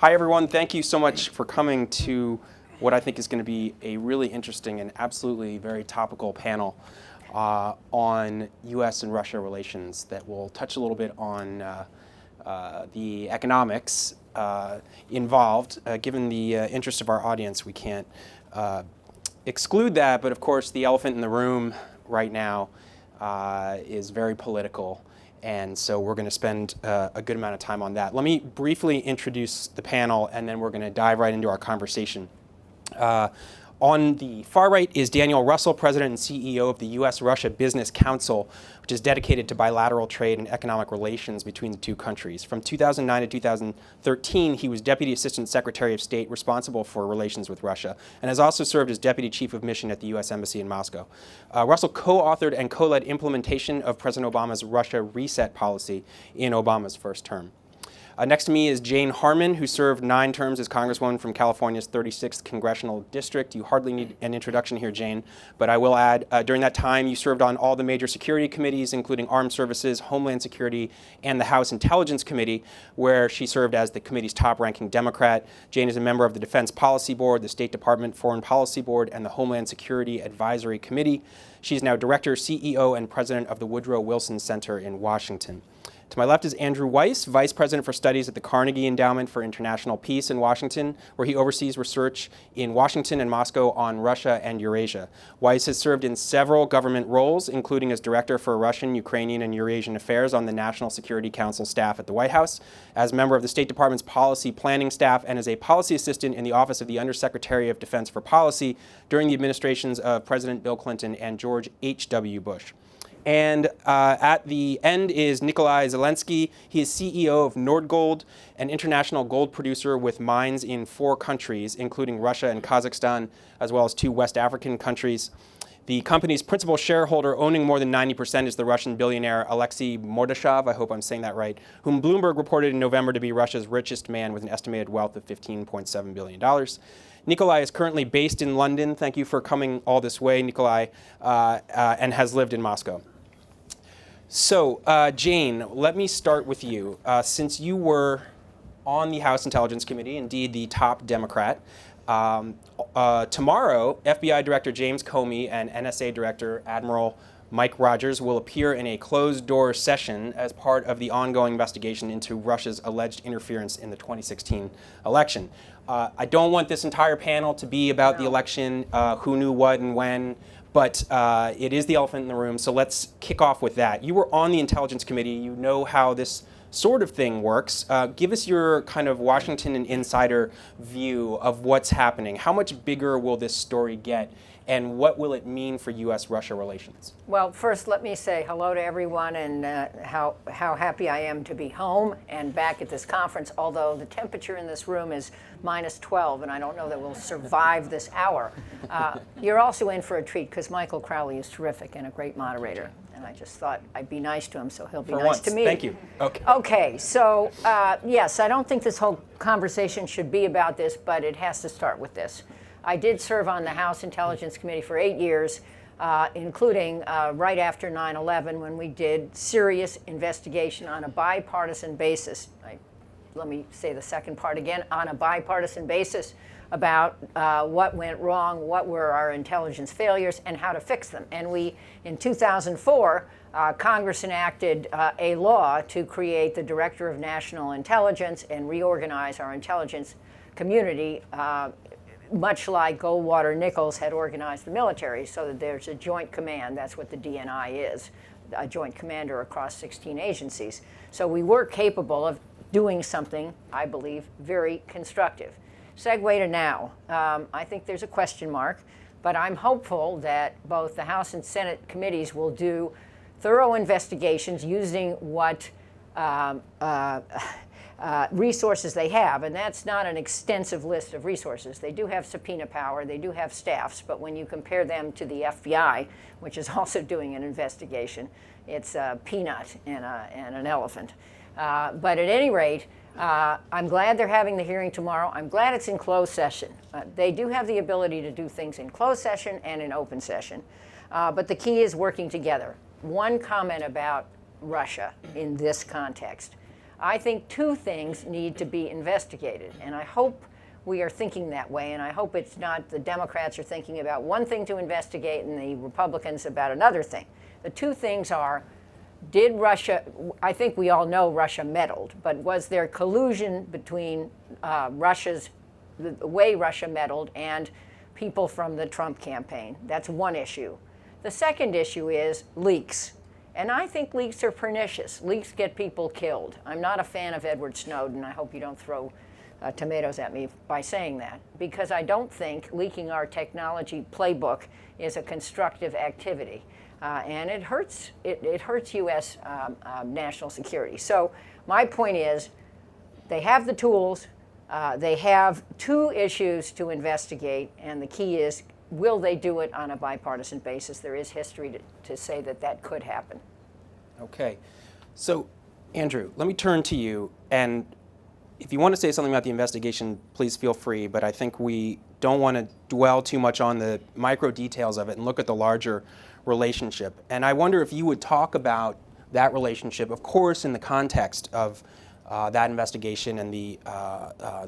Hi, everyone. Thank you so much for coming to what I think is going to be a really interesting and absolutely very topical panel on U.S. and Russia relations that will touch a little bit on the economics involved. Given the interest of our audience, we can't exclude that. But of course, the elephant in the room right now is very political. And so we're going to spend a good amount of time on that. Let me briefly introduce the panel, and then we're going to dive right into our conversation. On the far right is Daniel Russell, President and CEO of the U.S.-Russia Business Council, which is dedicated to bilateral trade and economic relations between the two countries. From 2009 to 2013, he was Deputy Assistant Secretary of State responsible for relations with Russia, and has also served as Deputy Chief of Mission at the U.S. Embassy in Moscow. Russell co-authored and co-led implementation of President Obama's Russia reset policy in Obama's first term. Next to me is Jane Harman, who served 9 terms as Congresswoman from California's 36th Congressional District. You hardly need an introduction here, Jane, but I will add, during that time, you served on all the major security committees, including Armed Services, Homeland Security, and the House Intelligence Committee, where she served as the committee's top-ranking Democrat. Jane is a member of the Defense Policy Board, the State Department Foreign Policy Board, and the Homeland Security Advisory Committee. She is now Director, CEO, and President of the Woodrow Wilson Center in Washington. To my left is Andrew Weiss, Vice President for Studies at the Carnegie Endowment for International Peace in Washington, where he oversees research in Washington and Moscow on Russia and Eurasia. Weiss has served in several government roles, including as Director for Russian, Ukrainian, and Eurasian Affairs on the National Security Council staff at the White House, as member of the State Department's policy planning staff, and as a policy assistant in the Office of the Undersecretary of Defense for Policy during the administrations of President Bill Clinton and George H.W. Bush. And at the end is Nikolai Zelenski. He is CEO of Nordgold, an international gold producer with mines in 4 countries, including Russia and Kazakhstan, as well as 2 West African countries. The company's principal shareholder, owning more than 90%, is the Russian billionaire Alexei Mordashov, I hope I'm saying that right, whom Bloomberg reported in November to be Russia's richest man with an estimated wealth of $15.7 billion. Nikolai is currently based in London. Thank you for coming all this way, Nikolai, and has lived in Moscow. So, Jane, let me start with you. Since you were on the House Intelligence Committee, indeed the top Democrat, tomorrow FBI Director James Comey and NSA Director Admiral Mike Rogers will appear in a closed-door session as part of the ongoing investigation into Russia's alleged interference in the 2016 election. I don't want this entire panel to be about the election, who knew what and when, but it is the elephant in the room, so let's kick off with that. You were on the Intelligence Committee. You know how this sort of thing works. Give us your kind of Washington and insider view of what's happening. How much bigger will this story get, and what will it mean for U.S.-Russia relations? Well, first, let me say hello to everyone and how happy I am to be home and back at this conference, although the temperature in this room is -12, and I don't know that we'll survive this hour. You're also in for a treat because Michael Crowley is terrific and a great moderator. And I just thought I'd be nice to him, so he'll be nice to me. Thank you. Okay, so yes, I don't think this whole conversation should be about this, but it has to start with this. I did serve on the House Intelligence Committee for 8 years, including right after 9/11 when we did serious investigation on a bipartisan basis. Let me say the second part again, on a bipartisan basis about what went wrong, what were our intelligence failures, and how to fix them. And we, in 2004, Congress enacted a law to create the Director of National Intelligence and reorganize our intelligence community, much like Goldwater Nichols had organized the military, so that there's a joint command. That's what the DNI is, a joint commander across 16 agencies. So we were capable of doing something, I believe, very constructive. Segue to now. I think there's a question mark, but I'm hopeful that both the House and Senate committees will do thorough investigations using what resources they have, and that's not an extensive list of resources. They do have subpoena power, they do have staffs, but when you compare them to the FBI, which is also doing an investigation, it's a peanut and an elephant. But at any rate, I'm glad they're having the hearing tomorrow. I'm glad it's in closed session. They do have the ability to do things in closed session and in open session, but the key is working together. One comment about Russia in this context. I think two things need to be investigated, and I hope we are thinking that way, and I hope it's not the Democrats are thinking about one thing to investigate and the Republicans about another thing. The two things are, did Russia, I think we all know Russia meddled, but was there collusion between the way Russia meddled and people from the Trump campaign? That's one issue. The second issue is leaks. And I think leaks are pernicious. Leaks get people killed. I'm not a fan of Edward Snowden. I hope you don't throw tomatoes at me by saying that, because I don't think leaking our technology playbook is a constructive activity. And it hurts U.S. National security. So my point is, they have the tools. They have two issues to investigate, and the key is, will they do it on a bipartisan basis? There is history to say that that could happen. Okay. So, Andrew, let me turn to you. And if you want to say something about the investigation, please feel free. But I think we don't want to dwell too much on the micro details of it and look at the larger relationship. And I wonder if you would talk about that relationship, of course, in the context of that investigation and the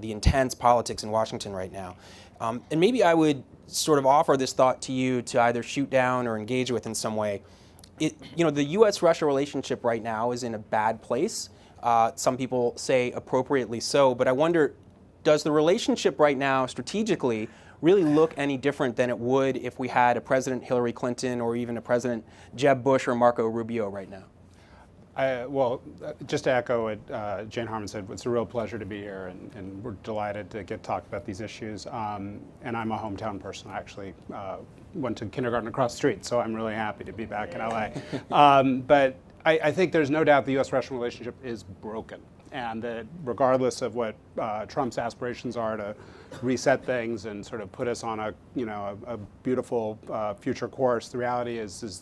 intense politics in Washington right now. And maybe I would sort of offer this thought to you to either shoot down or engage with in some way. The U.S.-Russia relationship right now is in a bad place. Some people say appropriately so, but I wonder, does the relationship right now strategically really look any different than it would if we had a President Hillary Clinton or even a President Jeb Bush or Marco Rubio right now? Just to echo what Jane Harman said, it's a real pleasure to be here, and we're delighted to get to talk about these issues. And I'm a hometown person. I actually went to kindergarten across the street, so I'm really happy to be back in LA. But I think there's no doubt the U.S.-Russian relationship is broken, and that regardless of what Trump's aspirations are to reset things and sort of put us on a beautiful future course, the reality is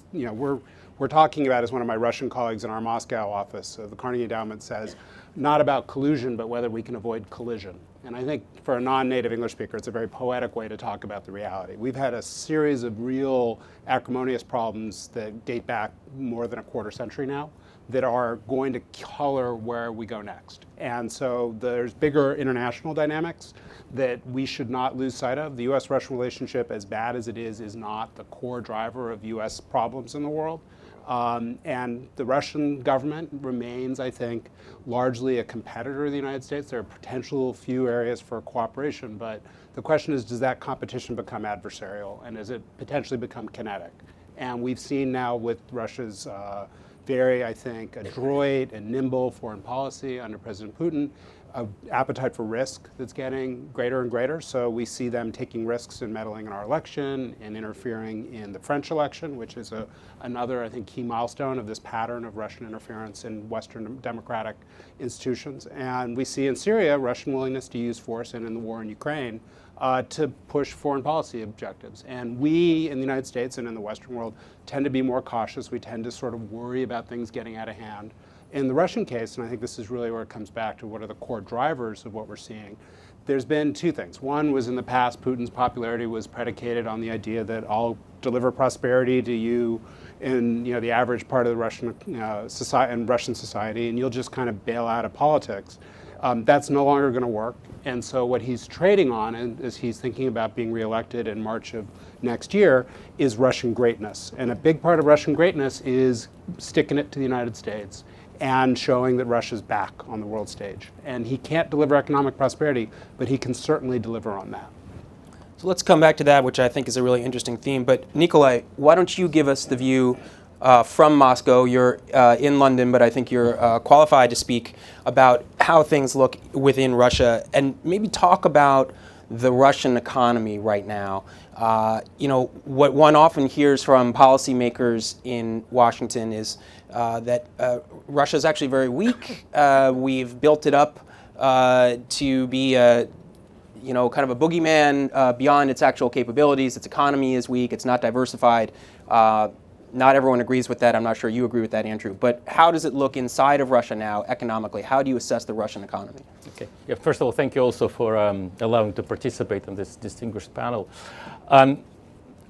we're talking about, as one of my Russian colleagues in our Moscow office, the Carnegie Endowment says, not about collusion, but whether we can avoid collision. And I think for a non-native English speaker, it's a very poetic way to talk about the reality. We've had a series of real acrimonious problems that date back more than a quarter century now that are going to color where we go next. And so there's bigger international dynamics that we should not lose sight of. The U.S.-Russian relationship, as bad as it is not the core driver of U.S. problems in the world. And the Russian government remains, I think, largely a competitor of the United States. There are potential few areas for cooperation, but the question is, does that competition become adversarial, and does it potentially become kinetic? And we've seen now with Russia's very, I think, adroit and nimble foreign policy under President Putin, an appetite for risk that's getting greater and greater. So we see them taking risks in meddling in our election and interfering in the French election, which is another, I think, key milestone of this pattern of Russian interference in Western democratic institutions. And we see in Syria Russian willingness to use force, and in the war in Ukraine to push foreign policy objectives. And we in the United States and in the Western world tend to be more cautious. We tend to sort of worry about things getting out of hand. In the Russian case, and I think this is really where it comes back to what are the core drivers of what we're seeing, there's been two things. One was, in the past, Putin's popularity was predicated on the idea that I'll deliver prosperity to you in the average part of the Russian society and Russian society, and you'll just kind of bail out of politics. That's no longer going to work. And so what he's trading on, and as he's thinking about being reelected in March of next year, is Russian greatness. And a big part of Russian greatness is sticking it to the United States and showing that Russia's back on the world stage. And he can't deliver economic prosperity, but he can certainly deliver on that. So let's come back to that, which I think is a really interesting theme. But Nikolai, why don't you give us the view from Moscow? You're in London, but I think you're qualified to speak about how things look within Russia, and maybe talk about the Russian economy right now. What one often hears from policymakers in Washington is that Russia is actually very weak. We've built it up to be kind of a boogeyman beyond its actual capabilities. Its economy is weak. It's not diversified. Not everyone agrees with that. I'm not sure you agree with that, Andrew. But how does it look inside of Russia now economically? How do you assess the Russian economy? Okay. Yeah, first of all, thank you also for allowing to participate in this distinguished panel.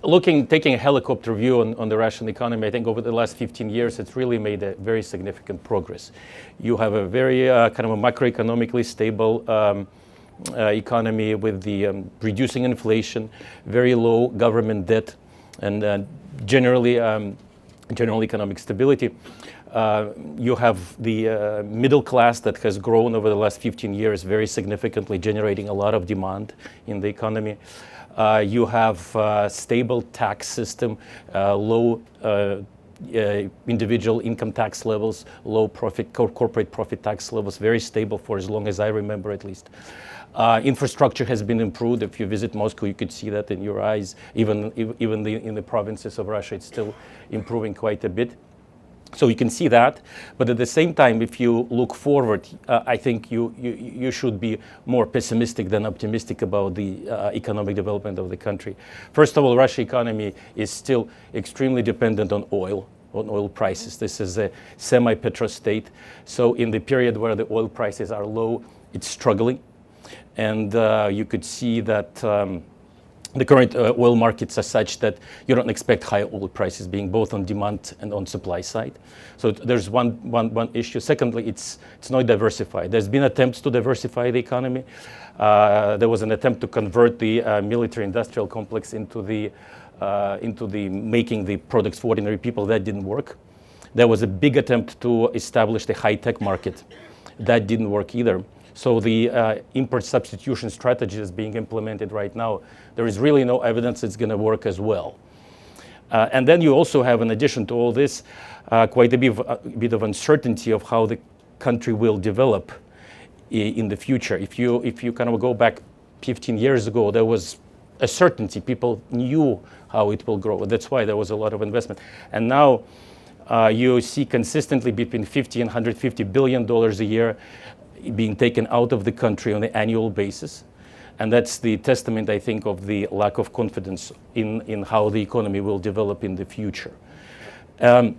taking a helicopter view on the Russian economy, I think over the last 15 years, it's really made a very significant progress. You have a very kind of a macroeconomically stable economy with the reducing inflation, very low government debt, and generally general economic stability. You have the middle class that has grown over the last 15 years very significantly, generating a lot of demand in the economy. You have a stable tax system, low individual income tax levels, low corporate profit tax levels, very stable for as long as I remember at least. Infrastructure has been improved. If you visit Moscow, you could see that in your eyes. Even in the provinces of Russia, it's still improving quite a bit. So you can see that, but at the same time, if you look forward, I think you should be more pessimistic than optimistic about the economic development of the country. First of all, Russian economy is still extremely dependent on oil prices. This is a semi-petro state, so in the period where the oil prices are low, it's struggling, and you could see that the current oil markets are such that you don't expect high oil prices being both on demand and on supply side. So there's one issue. Secondly, it's not diversified. There's been attempts to diversify the economy. There was an attempt to convert the military-industrial complex into the making the products for ordinary people. That didn't work. There was a big attempt to establish the high-tech market. That didn't work either. So the import substitution strategy is being implemented right now. There is really no evidence it's going to work as well. And then you also have, in addition to all this, quite a bit of uncertainty of how the country will develop in the future. If you kind of go back 15 years ago, there was a certainty. People knew how it will grow. That's why there was a lot of investment. And now you see consistently between $50 and $150 billion a year being taken out of the country on an annual basis. And that's the testament, I think, of the lack of confidence in how the economy will develop in the future. In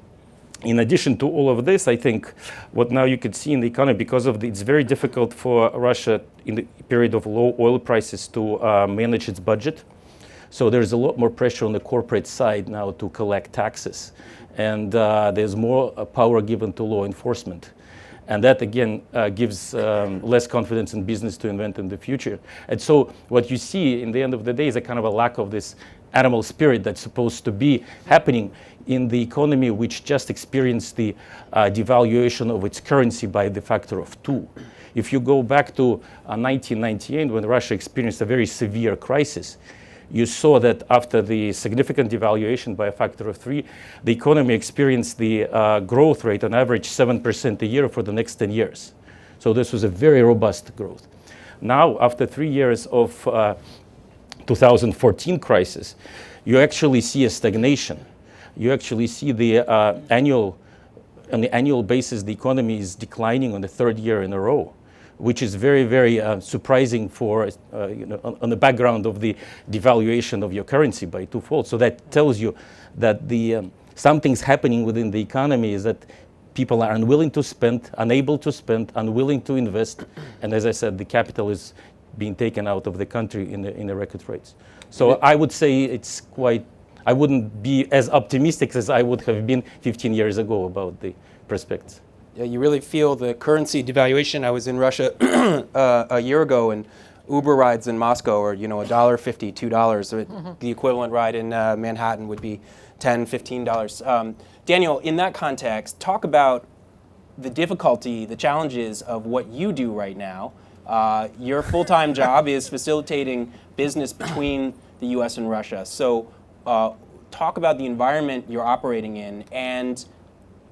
addition to all of this, I think what now you could see in the economy, because of it's very difficult for Russia in the period of low oil prices to manage its budget. So there's a lot more pressure on the corporate side now to collect taxes. And there's more power given to law enforcement. And that, again, gives less confidence in business to invent in the future. And so what you see in the end of the day is a kind of a lack of this animal spirit that's supposed to be happening in the economy, which just experienced the devaluation of its currency by the factor of 2. If you go back to 1998, when Russia experienced a very severe crisis, you saw that after the significant devaluation by a factor of 3, the economy experienced the growth rate on average 7% a year for the next 10 years. So this was a very robust growth. Now, after 3 years of 2014 crisis, you actually see a stagnation. You actually see the on the annual basis, the economy is declining on the 3rd year in a row, which is very, very surprising for, on the background of the devaluation of your currency by 2-fold. So that tells you that something's happening within the economy, is that people are unwilling to spend, unable to spend, unwilling to invest. And as I said, the capital is being taken out of the country in the record rates. So I would say I wouldn't be as optimistic as I would have been 15 years ago about the prospects. Yeah, you really feel the currency devaluation. I was in Russia a year ago, and Uber rides in Moscow are $1.50, $2. So the equivalent ride in Manhattan would be $10, $15. Daniel, in that context, talk about the difficulty, the challenges of what you do right now. Your full-time job is facilitating business between the U.S. and Russia. So talk about the environment you're operating in, and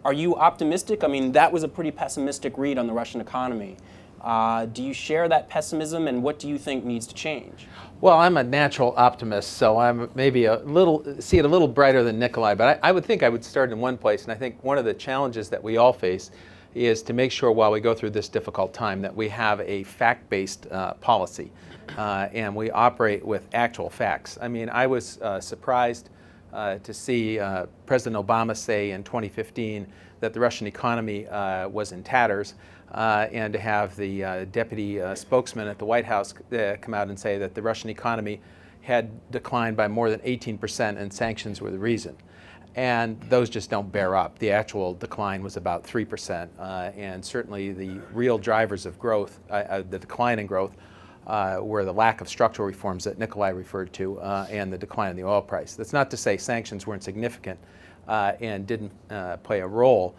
are you optimistic? I mean, that was a pretty pessimistic read on the Russian economy. Do you share that pessimism, and what do you think needs to change? Well, I'm a natural optimist, so I'm maybe see it a little brighter than Nikolai, but I would think I would start in one place, and I think one of the challenges that we all face is to make sure while we go through this difficult time that we have a fact-based policy, and we operate with actual facts. I mean, I was surprised to see President Obama say in 2015 that the Russian economy was in tatters, and to have the deputy spokesman at the White House come out and say that the Russian economy had declined by more than 18%, and sanctions were the reason. And those just don't bear up. The actual decline was about 3%, and certainly the real drivers of growth, the decline in growth, were the lack of structural reforms that Nikolai referred to, and the decline in the oil price. That's not to say sanctions weren't significant and didn't play a role,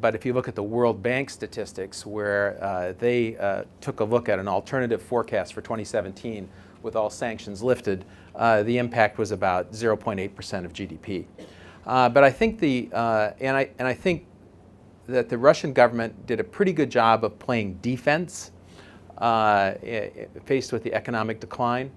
but if you look at the World Bank statistics, where they took a look at an alternative forecast for 2017 with all sanctions lifted, the impact was about 0.8% of GDP. But I think I think that the Russian government did a pretty good job of playing defense faced with the economic decline.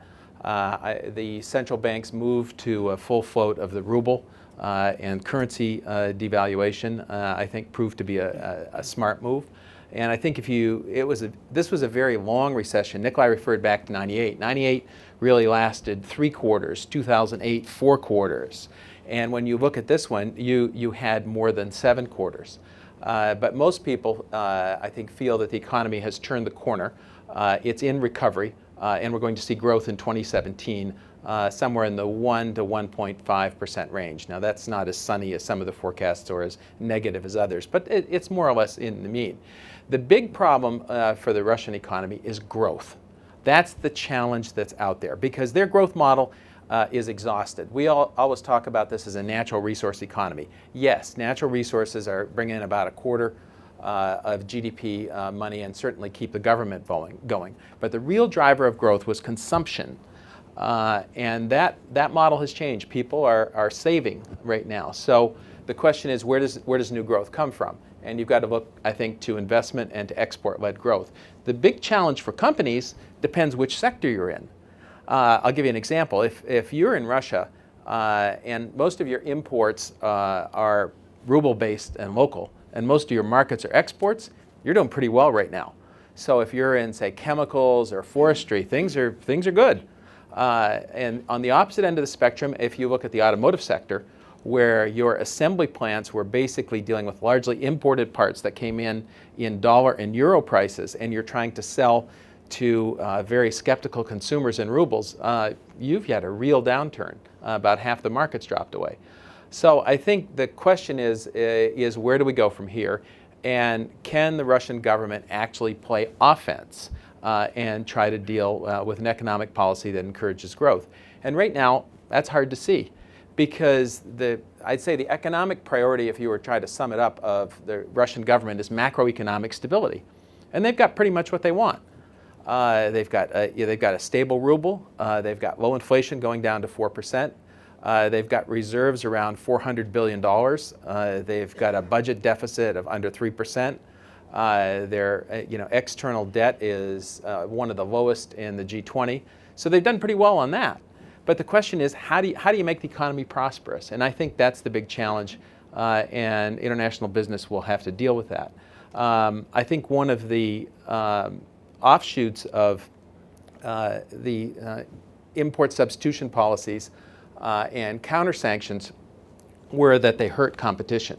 The central banks moved to a full float of the ruble, and currency devaluation, I think, proved to be a smart move. And I think this was a very long recession. Nikolai referred back to 98. 98 really lasted 3 quarters, 2008, 4 quarters. And when you look at this one, you had more than 7 quarters. But most people, I think, feel that the economy has turned the corner. It's in recovery, and we're going to see growth in 2017, somewhere in the 1 to 1.5% range. Now, that's not as sunny as some of the forecasts or as negative as others, but it's more or less in the mean. The big problem for the Russian economy is growth. That's the challenge that's out there, because their growth model is exhausted. We always talk about this as a natural resource economy. Yes, natural resources are bringing in about a quarter of GDP money and certainly keep the government going. But the real driver of growth was consumption. And that model has changed. People are saving right now. So the question is, where does new growth come from? And you've got to look, I think, to investment and to export-led growth. The big challenge for companies depends which sector you're in. I'll give you an example. If you're in Russia and most of your imports are ruble-based and local, and most of your markets are exports, you're doing pretty well right now. So if you're in, say, chemicals or forestry, things are good. And on the opposite end of the spectrum, if you look at the automotive sector, where your assembly plants were basically dealing with largely imported parts that came in dollar and euro prices, and you're trying to sell to very skeptical consumers in rubles, you've had a real downturn. About half the market's dropped away. So I think the question is where do we go from here? And can the Russian government actually play offense and try to deal with an economic policy that encourages growth? And right now, that's hard to see, because I'd say the economic priority, if you were trying to sum it up, of the Russian government is macroeconomic stability. And they've got pretty much what they want. They've got a stable ruble. They've got low inflation going down to 4%. They've got reserves around $400 billion. They've got a budget deficit of under 3%. Their external debt is one of the lowest in the G20. So they've done pretty well on that. But the question is, how do you make the economy prosperous? And I think that's the big challenge, and international business will have to deal with that. I think one of the offshoots of the import substitution policies and counter sanctions were that they hurt competition.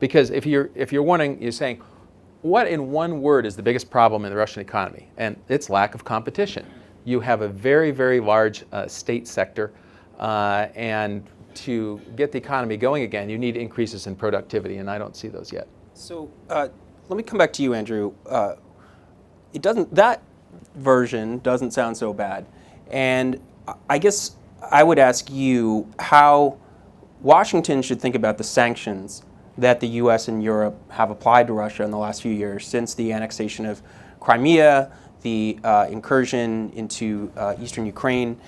Because if you're wondering, you're saying, what in one word is the biggest problem in the Russian economy? And it's lack of competition. You have a very, very large state sector, and to get the economy going again, you need increases in productivity, and I don't see those yet. So let me come back to you, Andrew. That version doesn't sound so bad. And I guess I would ask you how Washington should think about the sanctions that the U.S. and Europe have applied to Russia in the last few years since the annexation of Crimea, the incursion into eastern Ukraine.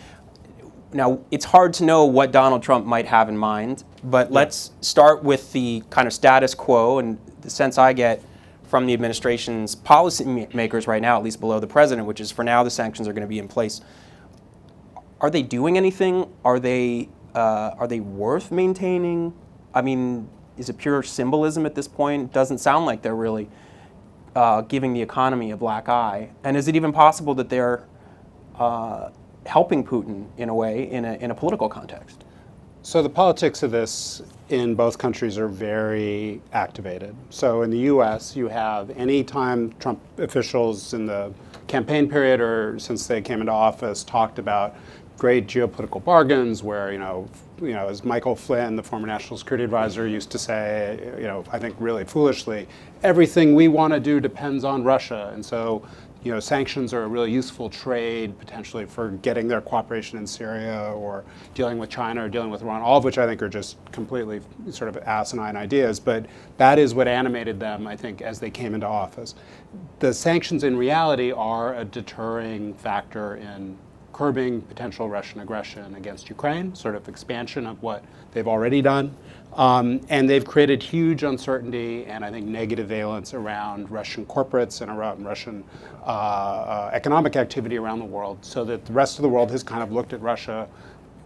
Now, it's hard to know what Donald Trump might have in mind, but let's start with the kind of status quo, and the sense I get from the administration's policymakers right now, at least below the president, which is for now the sanctions are going to be in place. Are they doing anything? Are they worth maintaining? I mean, is it pure symbolism at this point? It doesn't sound like they're really giving the economy a black eye. And is it even possible that they're helping Putin in a way, in a political context? So the politics of this in both countries are very activated. So in the U.S., you have any time Trump officials in the campaign period or since they came into office talked about great geopolitical bargains where, as Michael Flynn, the former National Security Advisor, used to say, I think really foolishly, everything we want to do depends on Russia. And so, sanctions are a really useful trade potentially for getting their cooperation in Syria or dealing with China or dealing with Iran, all of which I think are just completely sort of asinine ideas. But that is what animated them, I think, as they came into office. The sanctions in reality are a deterring factor in curbing potential Russian aggression against Ukraine, sort of expansion of what they've already done. And they've created huge uncertainty and I think negative valence around Russian corporates and around Russian economic activity around the world, so that the rest of the world has kind of looked at Russia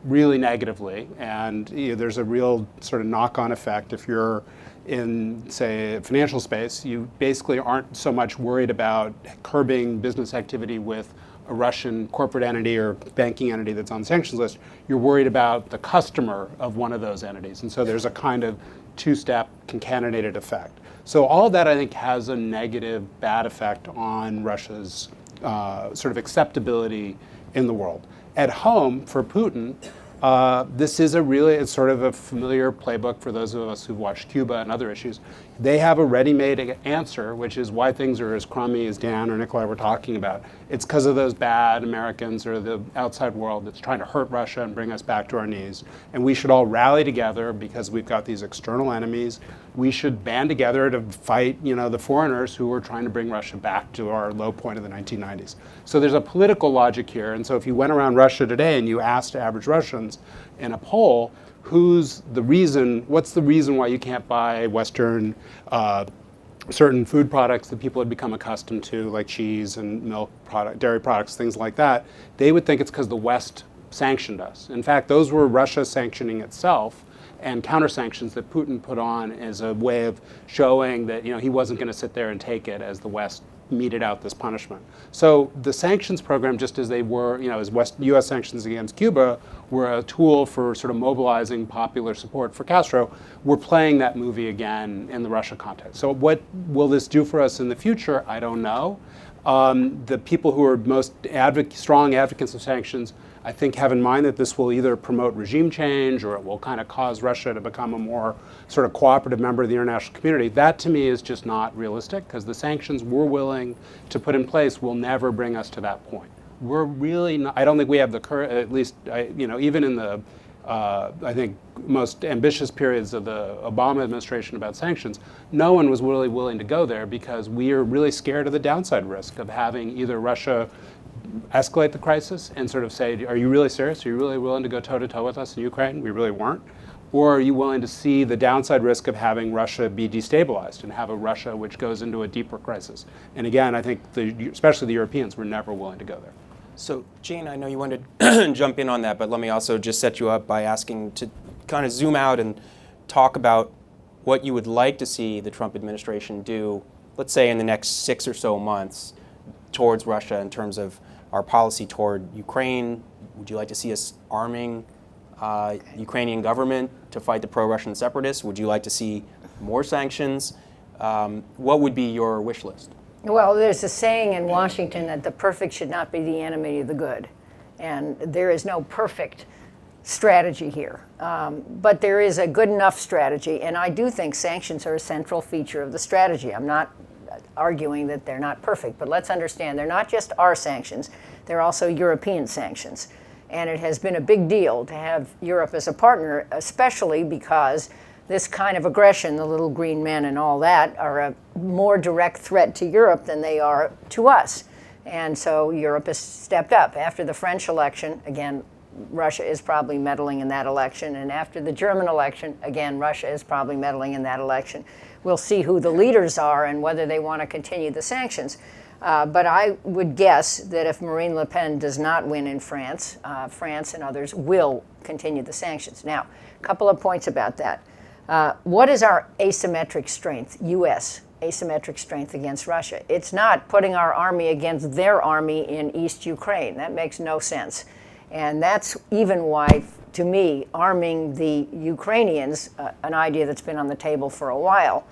really negatively. And there's a real sort of knock-on effect. If you're in, say, financial space, you basically aren't so much worried about curbing business activity with a Russian corporate entity or banking entity that's on the sanctions list. You're worried about the customer of one of those entities. And so there's a kind of two-step concatenated effect. So all of that, I think, has a negative, bad effect on Russia's sort of acceptability in the world. At home, for Putin, this is it's sort of a familiar playbook for those of us who've watched Cuba and other issues. They have a ready-made answer, which is why things are as crummy as Dan or Nikolai were talking about. It's because of those bad Americans or the outside world that's trying to hurt Russia and bring us back to our knees. And we should all rally together because we've got these external enemies. We should band together to fight, the foreigners who are trying to bring Russia back to our low point of the 1990s. So there's a political logic here. And so if you went around Russia today and you asked average Russians in a poll, what's the reason why you can't buy Western certain food products that people had become accustomed to, like cheese and milk product, dairy products, things like that, they would think it's because the West sanctioned us. In fact, those were Russia sanctioning itself and counter-sanctions that Putin put on as a way of showing that he wasn't going to sit there and take it as the West meted out this punishment. So the sanctions program, just as they were, as U.S. sanctions against Cuba were a tool for sort of mobilizing popular support for Castro, we're playing that movie again in the Russia context. So what will this do for us in the future? I don't know. The people who are most strong advocates of sanctions, I think, have in mind that this will either promote regime change or it will kind of cause Russia to become a more sort of cooperative member of the international community. That, to me, is just not realistic, because the sanctions we're willing to put in place will never bring us to that point. We're really not, I don't think we have the courage, at least, even in the, I think, most ambitious periods of the Obama administration about sanctions, no one was really willing to go there because we are really scared of the downside risk of having either Russia escalate the crisis and sort of say, are you really serious? Are you really willing to go toe-to-toe with us in Ukraine? We really weren't. Or are you willing to see the downside risk of having Russia be destabilized and have a Russia which goes into a deeper crisis? And again, I think especially the Europeans were never willing to go there. So, Jane, I know you wanted to jump in on that, but let me also just set you up by asking to kind of zoom out and talk about what you would like to see the Trump administration do, let's say in the next 6 or so months, towards Russia in terms of our policy toward Ukraine. Would you like to see us arming Ukrainian government to fight the pro-Russian separatists? Would you like to see more sanctions? What would be your wish list? Well, there's a saying in Washington that the perfect should not be the enemy of the good. And there is no perfect strategy here. But there is a good enough strategy. And I do think sanctions are a central feature of the strategy. I'm not arguing that they're not perfect, but let's understand they're not just our sanctions, they're also European sanctions. And it has been a big deal to have Europe as a partner, especially because this kind of aggression, the little green men and all that, are a more direct threat to Europe than they are to us. And so Europe has stepped up. After the French election, again, Russia is probably meddling in that election. And after the German election, again, Russia is probably meddling in that election. We'll see who the leaders are and whether they want to continue the sanctions. But I would guess that if Marine Le Pen does not win in France, France and others will continue the sanctions. Now, a couple of points about that. What is our asymmetric strength, U.S. asymmetric strength against Russia? It's not putting our army against their army in East Ukraine. That makes no sense. And that's even why, to me, arming the Ukrainians, an idea that's been on the table for a while,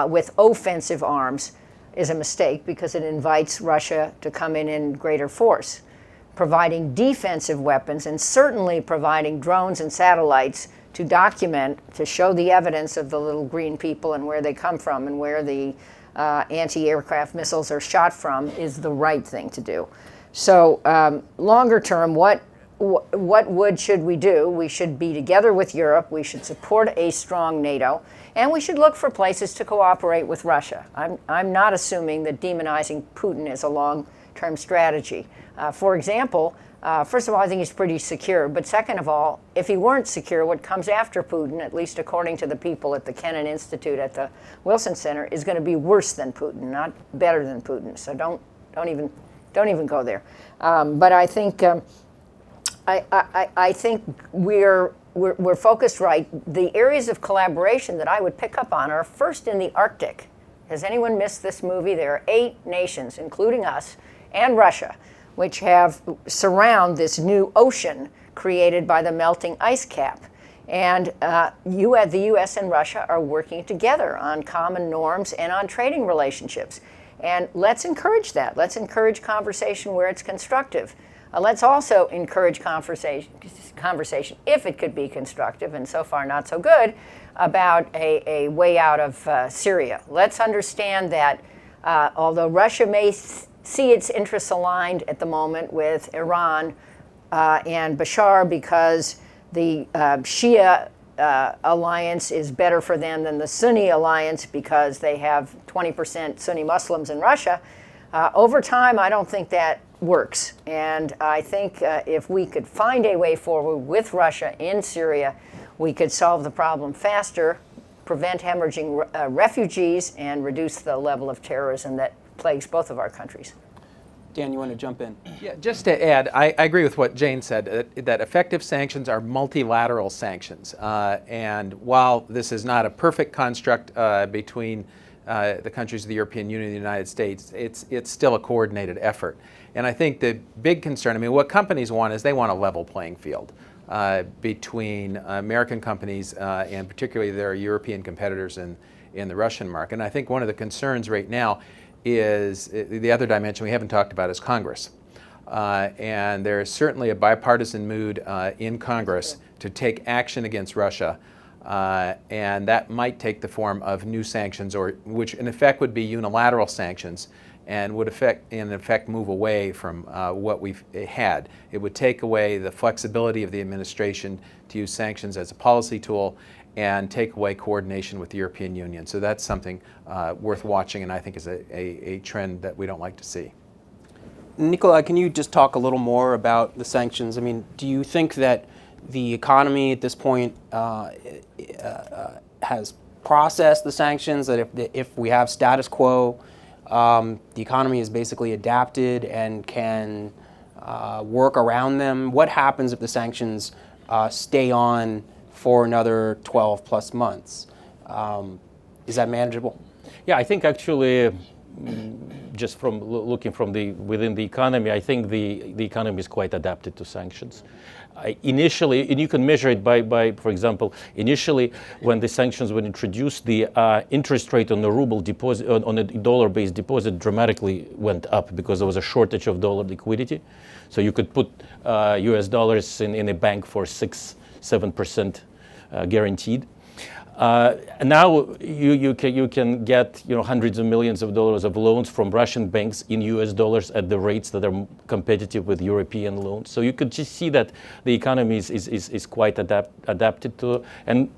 with offensive arms is a mistake because it invites Russia to come in greater force. providing defensive weapons, and certainly providing drones and satellites to document, to show the evidence of the little green people and where they come from and where the anti-aircraft missiles are shot from, is the right thing to do. So longer term, what should we do? We should be together with Europe. We should support a strong NATO. And we should look for places to cooperate with Russia. I'm not assuming that demonizing Putin is a long-term strategy. For example, first of all, I think he's pretty secure. But second of all, if he weren't secure, what comes after Putin, at least according to the people at the Kennan Institute at the Wilson Center, is going to be worse than Putin, not better than Putin. So don't even go there. But I think I think we're focused right. The areas of collaboration that I would pick up on are first in the Arctic. Has anyone missed this movie? There are 8 nations, including us and Russia, which surround this new ocean created by the melting ice cap. And the U.S. and Russia are working together on common norms and on trading relationships. And let's encourage that. Let's encourage conversation where it's constructive. Let's also encourage conversation, if it could be constructive, and so far not so good, about a way out of Syria. Let's understand that although Russia may see its interests aligned at the moment with Iran and Bashar because the Shia alliance is better for them than the Sunni alliance because they have 20% Sunni Muslims in Russia, over time I don't think that works. And I think if we could find a way forward with Russia in Syria, we could solve the problem faster, prevent hemorrhaging refugees, and reduce the level of terrorism that plagues both of our countries. Dan, you want to jump in? Yeah, just to add, I agree with what Jane said, that effective sanctions are multilateral sanctions. And while this is not a perfect construct between the countries of the European Union and the United States, it's still a coordinated effort. And I think the big concern, I mean, what companies want is they want a level playing field between American companies and particularly their European competitors in the Russian market. And I think one of the concerns right now is the other dimension we haven't talked about is Congress. And there is certainly a bipartisan mood in Congress to take action against Russia. And that might take the form of new sanctions, which in effect would be unilateral sanctions, and would in effect move away from what we've had. It would take away the flexibility of the administration to use sanctions as a policy tool and take away coordination with the European Union. So that's something worth watching, and I think is a trend that we don't like to see. Nikolai, can you just talk a little more about the sanctions? I mean, do you think that the economy at this point has processed the sanctions, that if we have status quo, the economy is basically adapted and can work around them? What happens if the sanctions stay on for another 12 plus months? Is that manageable? Yeah, I think actually, just from looking from within the economy, I think the economy is quite adapted to sanctions. Initially, and you can measure it by, for example, initially when the sanctions were introduced, the interest rate on the ruble deposit, on a dollar-based deposit dramatically went up because there was a shortage of dollar liquidity. So you could put US dollars in a bank for 6-7% guaranteed. Now you can get hundreds of millions of dollars of loans from Russian banks in US dollars at the rates that are competitive with European loans. So you could just see that the economy is quite adapted to, and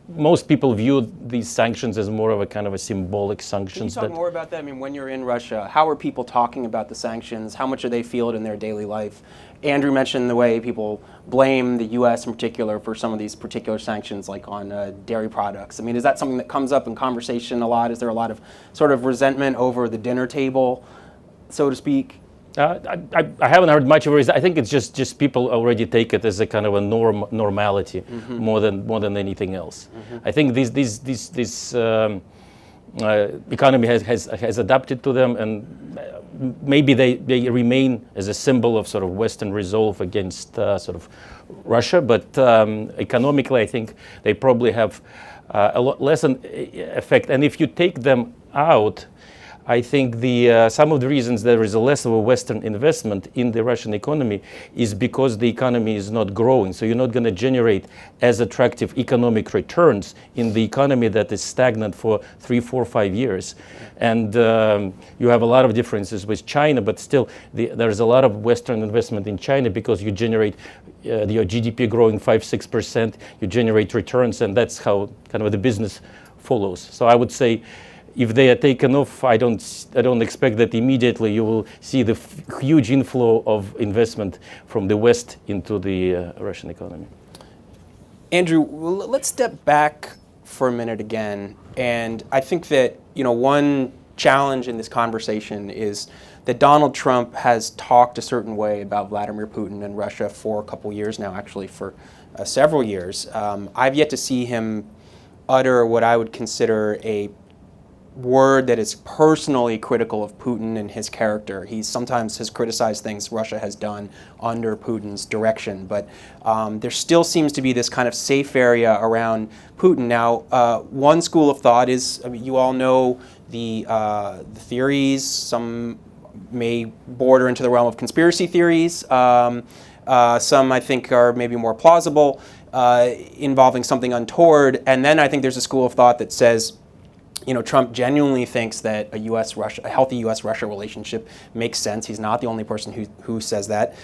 most people view these sanctions as more of a kind of a symbolic sanctions. Can you talk more about that? I mean, when you're in Russia, how are people talking about the sanctions? How much do they feel it in their daily life? Andrew mentioned the way people blame the U.S. in particular for some of these particular sanctions, like on dairy products. I mean, is that something that comes up in conversation a lot? Is there a lot of sort of resentment over the dinner table, so to speak? I haven't heard much of it. I think it's just people already take it as a kind of a normality, mm-hmm. more than anything else. Mm-hmm. I think this economy has adapted to them, and maybe they remain as a symbol of sort of Western resolve against sort of Russia. But economically, I think they probably have a lot less an effect. And if you take them out, I think some of the reasons there is a less of a Western investment in the Russian economy is because the economy is not growing. So you're not going to generate as attractive economic returns in the economy that is stagnant for 3, 4, 5 years. And you have a lot of differences with China, but still there's a lot of Western investment in China because you generate your GDP growing 5, 6%, you generate returns, and that's how kind of the business follows. So I would say, if they are taken off, I don't expect that immediately you will see the huge inflow of investment from the West into the Russian economy. Andrew, let's step back for a minute again. And I think that, one challenge in this conversation is that Donald Trump has talked a certain way about Vladimir Putin and Russia for a couple years now, actually for several years. I've yet to see him utter what I would consider a word that is personally critical of Putin and his character. He sometimes has criticized things Russia has done under Putin's direction, but there still seems to be this kind of safe area around Putin. Now, one school of thought is, you all know the theories. Some may border into the realm of conspiracy theories. Some, I think, are maybe more plausible, involving something untoward. And then I think there's a school of thought that says, Trump genuinely thinks that a healthy U.S.-Russia relationship makes sense. He's not the only person who says that.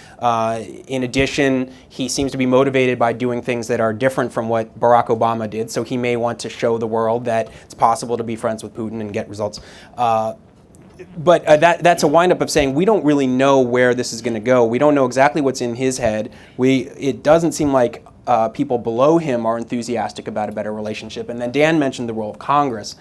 In addition, he seems to be motivated by doing things that are different from what Barack Obama did. So he may want to show the world that it's possible to be friends with Putin and get results. But that's a windup of saying we don't really know where this is going to go. We don't know exactly what's in his head. It doesn't seem like people below him are enthusiastic about a better relationship. And then Dan mentioned the role of Congress.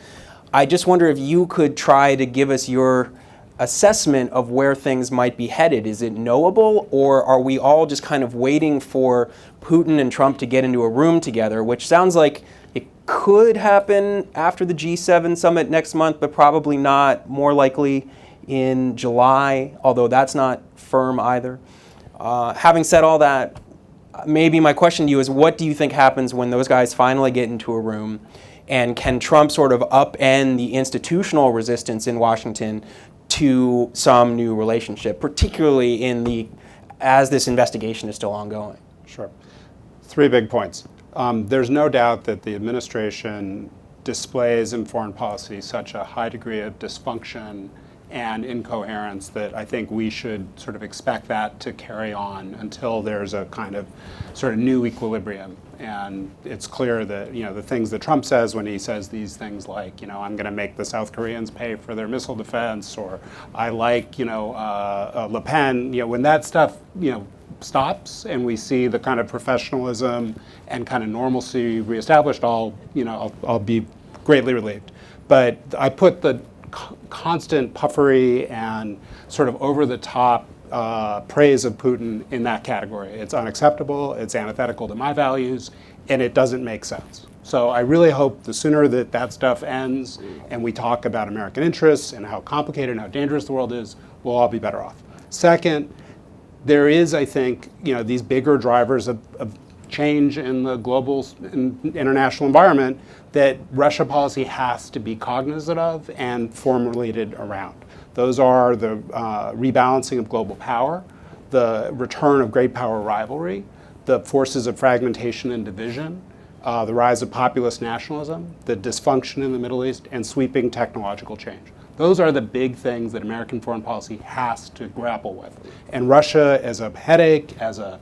I just wonder if you could try to give us your assessment of where things might be headed. Is it knowable, or are we all just kind of waiting for Putin and Trump to get into a room together, which sounds like it could happen after the G7 summit next month, but probably not, more likely in July, although that's not firm either. Having said all that, maybe my question to you is, what do you think happens when those guys finally get into a room? And can Trump sort of upend the institutional resistance in Washington to some new relationship, particularly as this investigation is still ongoing? Sure. 3 big points. There's no doubt that the administration displays in foreign policy such a high degree of dysfunction and incoherence that I think we should sort of expect that to carry on until there's a kind of sort of new equilibrium. And it's clear that, the things that Trump says when he says these things like, I'm going to make the South Koreans pay for their missile defense, or I like, Le Pen, when that stuff, stops and we see the kind of professionalism and kind of normalcy reestablished, I'll be greatly relieved. But I put the constant puffery and sort of over-the-top praise of Putin in that category. It's unacceptable, it's antithetical to my values, and it doesn't make sense. So I really hope the sooner that stuff ends and we talk about American interests and how complicated and how dangerous the world is, we'll all be better off. Second, there is, I think, these bigger drivers of change in the global international environment that Russia policy has to be cognizant of and formulated around. Those are the rebalancing of global power, the return of great power rivalry, the forces of fragmentation and division, the rise of populist nationalism, the dysfunction in the Middle East, and sweeping technological change. Those are the big things that American foreign policy has to grapple with. And Russia, as a headache, as an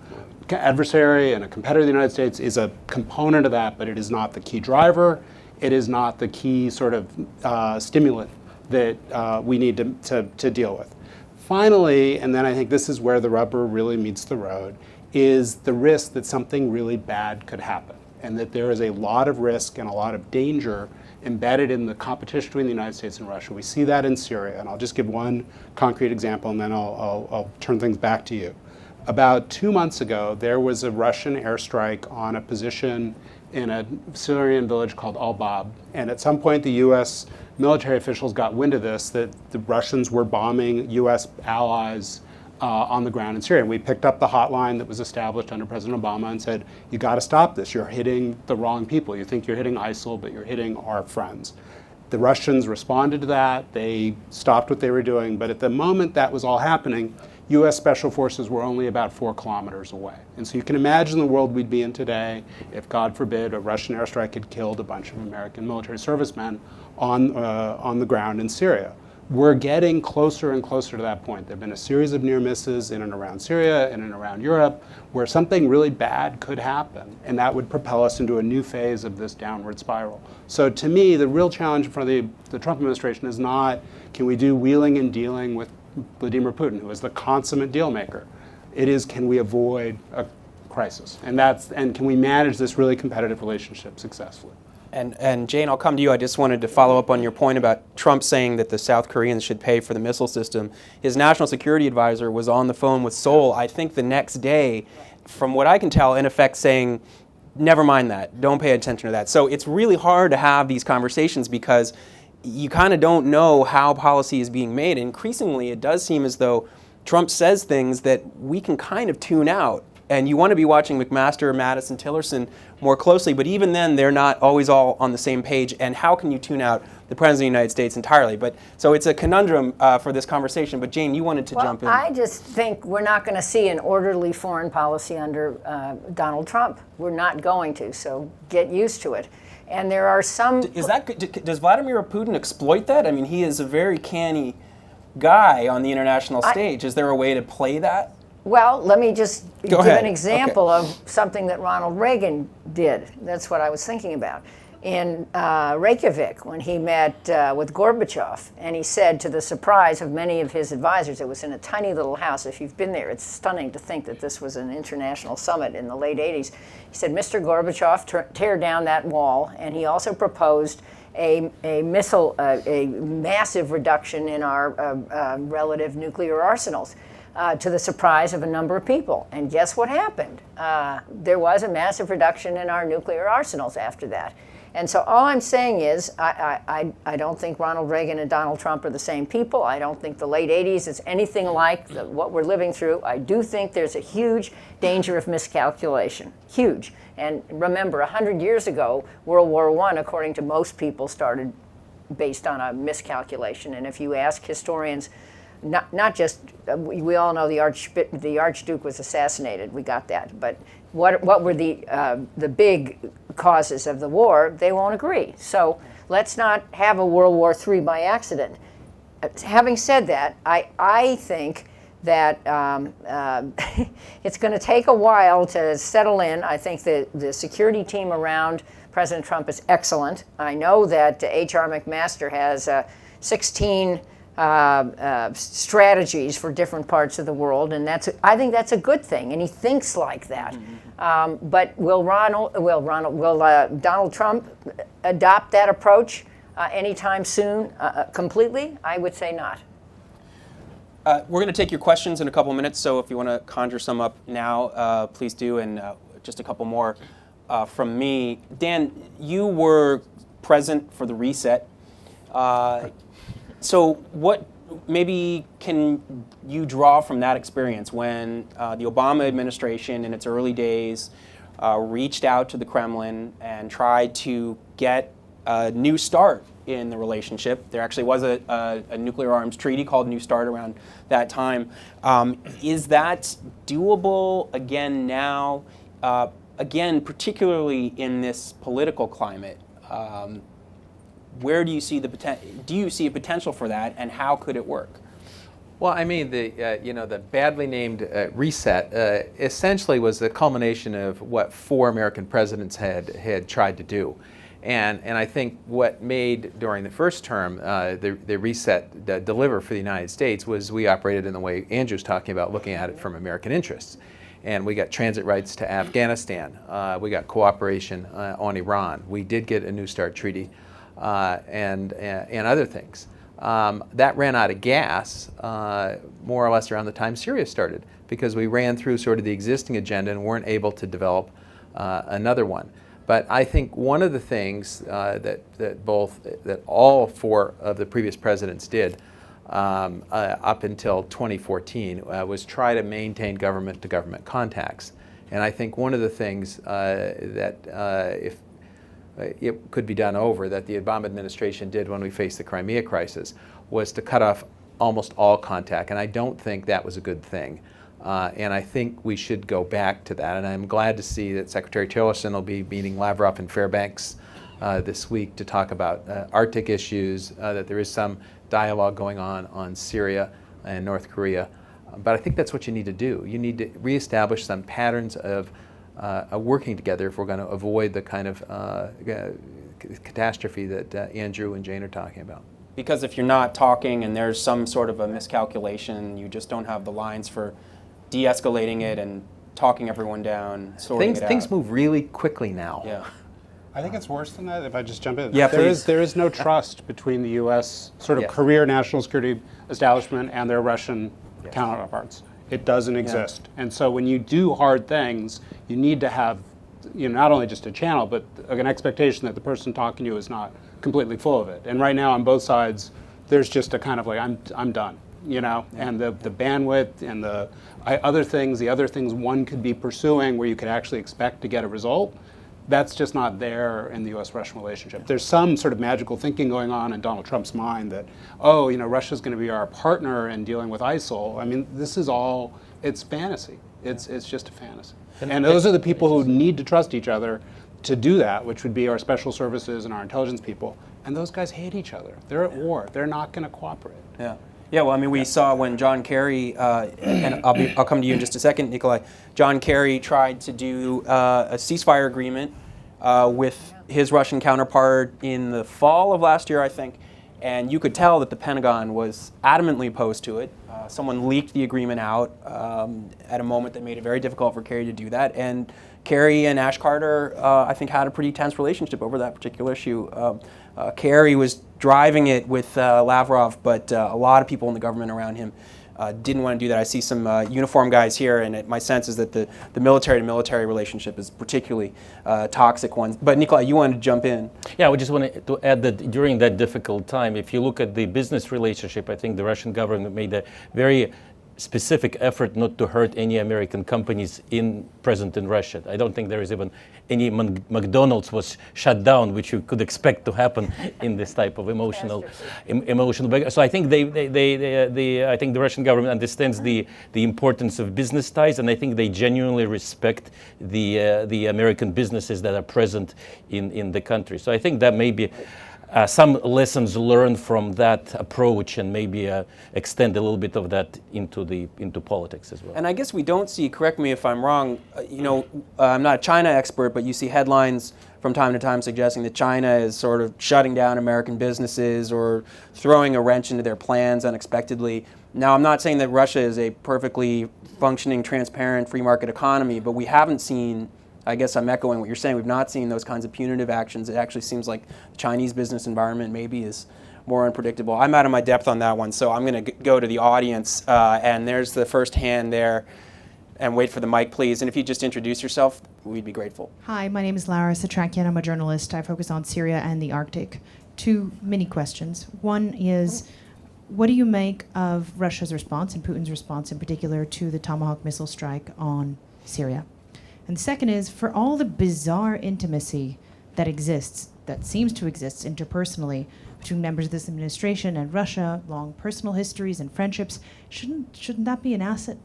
adversary and a competitor of the United States, is a component of that, but it is not the key driver. It is not the key sort of stimulant that we need to deal with. Finally, and then I think this is where the rubber really meets the road, is the risk that something really bad could happen, and that there is a lot of risk and a lot of danger embedded in the competition between the United States and Russia. We see that in Syria, and I'll just give one concrete example, and then I'll turn things back to you. About 2 months ago, there was a Russian airstrike on a position in a Syrian village called Al-Bab, and at some point the U.S. military officials got wind of this, that the Russians were bombing U.S. allies on the ground in Syria. And we picked up the hotline that was established under President Obama and said, you got to stop this. You're hitting the wrong people. You think you're hitting ISIL, but you're hitting our friends. The Russians responded to that. They stopped what they were doing. But at the moment that was all happening, U.S. Special Forces were only about 4 kilometers away. And so you can imagine the world we'd be in today if, God forbid, a Russian airstrike had killed a bunch of American military servicemen on the ground in Syria. We're getting closer and closer to that point. There have been a series of near misses in and around Syria, in and around Europe, where something really bad could happen, and that would propel us into a new phase of this downward spiral. So to me, the real challenge for the Trump administration is not, can we do wheeling and dealing with Vladimir Putin, who is the consummate deal maker? It is, can we avoid a crisis? And can we manage this really competitive relationship successfully? And Jane, I'll come to you. I just wanted to follow up on your point about Trump saying that the South Koreans should pay for the missile system. His national security advisor was on the phone with Seoul, I think the next day, from what I can tell, in effect saying, never mind that, don't pay attention to that. So it's really hard to have these conversations because you kind of don't know how policy is being made. Increasingly, it does seem as though Trump says things that we can kind of tune out. And you want to be watching McMaster, Mattis, and Tillerson more closely, but even then, they're not always all on the same page. And how can you tune out the President of the United States entirely? But so it's a conundrum for this conversation. But Jane, you wanted to jump in. I just think we're not going to see an orderly foreign policy under Donald Trump. We're not going to. So get used to it. And there are some. Does Vladimir Putin exploit that? I mean, he is a very canny guy on the international stage. Is there a way to play that? Well, let me just give ahead. an example of something that Ronald Reagan did. That's what I was thinking about. In Reykjavik, when he met with Gorbachev, and he said, to the surprise of many of his advisors, it was in a tiny little house. If you've been there, it's stunning to think that this was an international summit in the late 80s. He said, Mr. Gorbachev, tear down that wall. And he also proposed a massive reduction in our relative nuclear arsenals. To the surprise of a number of people. And guess what happened? There was a massive reduction in our nuclear arsenals after that. And so all I'm saying is I don't think Ronald Reagan and Donald Trump are the same people. I don't think the late 80s is anything like what we're living through. I do think there's a huge danger of miscalculation. Huge. And remember, 100 years ago, World War I, according to most people, started based on a miscalculation. And if you ask historians, not just, we all know the Archduke was assassinated, we got that, but what were the big causes of the war? They won't agree. So let's not have a World War III by accident. Having said that, I think that it's going to take a while to settle in. I think that the security team around President Trump is excellent. I know that H.R. McMaster has 16 strategies for different parts of the world, and I think that's a good thing, and he thinks like that. But will Donald Trump adopt that approach anytime soon completely? I would say not. We're going to take your questions in a couple minutes, so if you want to conjure some up now, please do, and just a couple more from me. Dan, you were present for the reset. So what maybe can you draw from that experience when the Obama administration in its early days reached out to the Kremlin and tried to get a new start in the relationship? There actually was a nuclear arms treaty called New START around that time. Is that doable again now? Again, particularly in this political climate? Where do you see the do you see a potential for that, and how could it work? Well, I mean, the badly named reset essentially was the culmination of what 4 American presidents had tried to do, and I think what made during the first term the reset deliver for the United States was we operated in the way Andrew's talking about, looking at it from American interests. And we got transit rights to Afghanistan. We got cooperation on Iran. We did get a New START treaty. And other things. That ran out of gas more or less around the time Syria started, because we ran through sort of the existing agenda and weren't able to develop another one. But I think one of the things that all 4 of the previous presidents did up until 2014 was try to maintain government-to-government contacts. And I think one of the things that if it could be done over, that the Obama administration did when we faced the Crimea crisis, was to cut off almost all contact. And I don't think that was a good thing. And I think we should go back to that. And I'm glad to see that Secretary Tillerson will be meeting Lavrov in Fairbanks this week to talk about Arctic issues, that there is some dialogue going on Syria and North Korea. But I think that's what you need to do. You need to reestablish some patterns of working together if we're going to avoid the kind of catastrophe that Andrew and Jane are talking about. Because if you're not talking and there's some sort of a miscalculation, you just don't have the lines for de-escalating it and talking everyone down, sorting it out. Things move really quickly now. Yeah. I think it's worse than that, if I just jump in. Yeah, there is no trust between the U.S. sort of Yes. career national security establishment and their Russian counterparts. It doesn't exist. And so when you do hard things, you need to have, not only just a channel, but an expectation that the person talking to you is not completely full of it. And right now on both sides, there's just a kind of like, I'm done, and the bandwidth and the other things one could be pursuing where you could actually expect to get a result, that's just not there in the U.S.-Russian relationship. There's some sort of magical thinking going on in Donald Trump's mind that, Russia's going to be our partner in dealing with ISIL. I mean, this is all, it's fantasy. It's just a fantasy. And those are the people who need to trust each other to do that, which would be our special services and our intelligence people. And those guys hate each other. They're at war. They're not going to cooperate. Yeah. Yeah, well, I mean, we saw when John Kerry, and I'll come to you in just a second, Nikolai. John Kerry tried to do a ceasefire agreement with his Russian counterpart in the fall of last year, I think, and you could tell that the Pentagon was adamantly opposed to it. Someone leaked the agreement out at a moment that made it very difficult for Kerry to do that, and Kerry and Ash Carter, I think, had a pretty tense relationship over that particular issue. Kerry was driving it with Lavrov, but a lot of people in the government around him didn't want to do that. I see some uniform guys here, and my sense is that the military-to-military relationship is particularly toxic one. But Nikolai, you wanted to jump in. Yeah, I just wanted to add that during that difficult time, if you look at the business relationship, I think the Russian government made a very specific effort not to hurt any American companies present in Russia. I don't think there is even any McDonald's was shut down, which you could expect to happen in this type of emotional. So I think I think the Russian government understands the importance of business ties, and I think they genuinely respect the American businesses that are present in the country. So I think that may be some lessons learned from that approach, and maybe extend a little bit of that into politics as well. And I guess we don't see, correct me if I'm wrong, I'm not a China expert, but you see headlines from time to time suggesting that China is sort of shutting down American businesses or throwing a wrench into their plans unexpectedly. Now, I'm not saying that Russia is a perfectly functioning, transparent, free market economy, but we haven't seen, I guess I'm echoing what you're saying, we've not seen those kinds of punitive actions. It actually seems like the Chinese business environment maybe is more unpredictable. I'm out of my depth on that one, so I'm going to go to the audience, and there's the first hand there, and wait for the mic, please. And if you just introduce yourself, we'd be grateful. Hi, my name is Lara Satrakian. I'm a journalist. I focus on Syria and the Arctic. Two mini questions. One is, what do you make of Russia's response, and Putin's response in particular, to the Tomahawk missile strike on Syria? And the second is, for all the bizarre intimacy that exists, that seems to exist interpersonally between members of this administration and Russia, long personal histories and friendships, shouldn't that be an asset?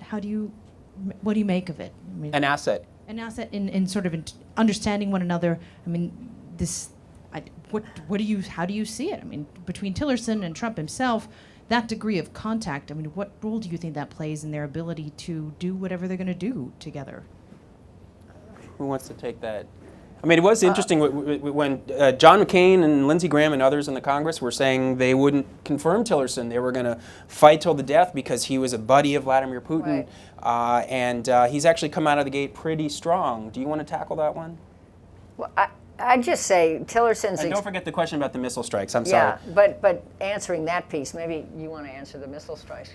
What do you make of it? I mean, An asset. An asset in sort of understanding one another. I mean, how do you see it? I mean, between Tillerson and Trump himself, that degree of contact, I mean, what role do you think that plays in their ability to do whatever they're going to do together? Who wants to take that? I mean, it was interesting when John McCain and Lindsey Graham and others in the Congress were saying they wouldn't confirm Tillerson. They were going to fight till the death because he was a buddy of Vladimir Putin. Right. And he's actually come out of the gate pretty strong. Do you want to tackle that one? Well, I'd just say Tillerson's... And don't forget the question about the missile strikes. I'm sorry. Yeah, but answering that piece, maybe you want to answer the missile strikes.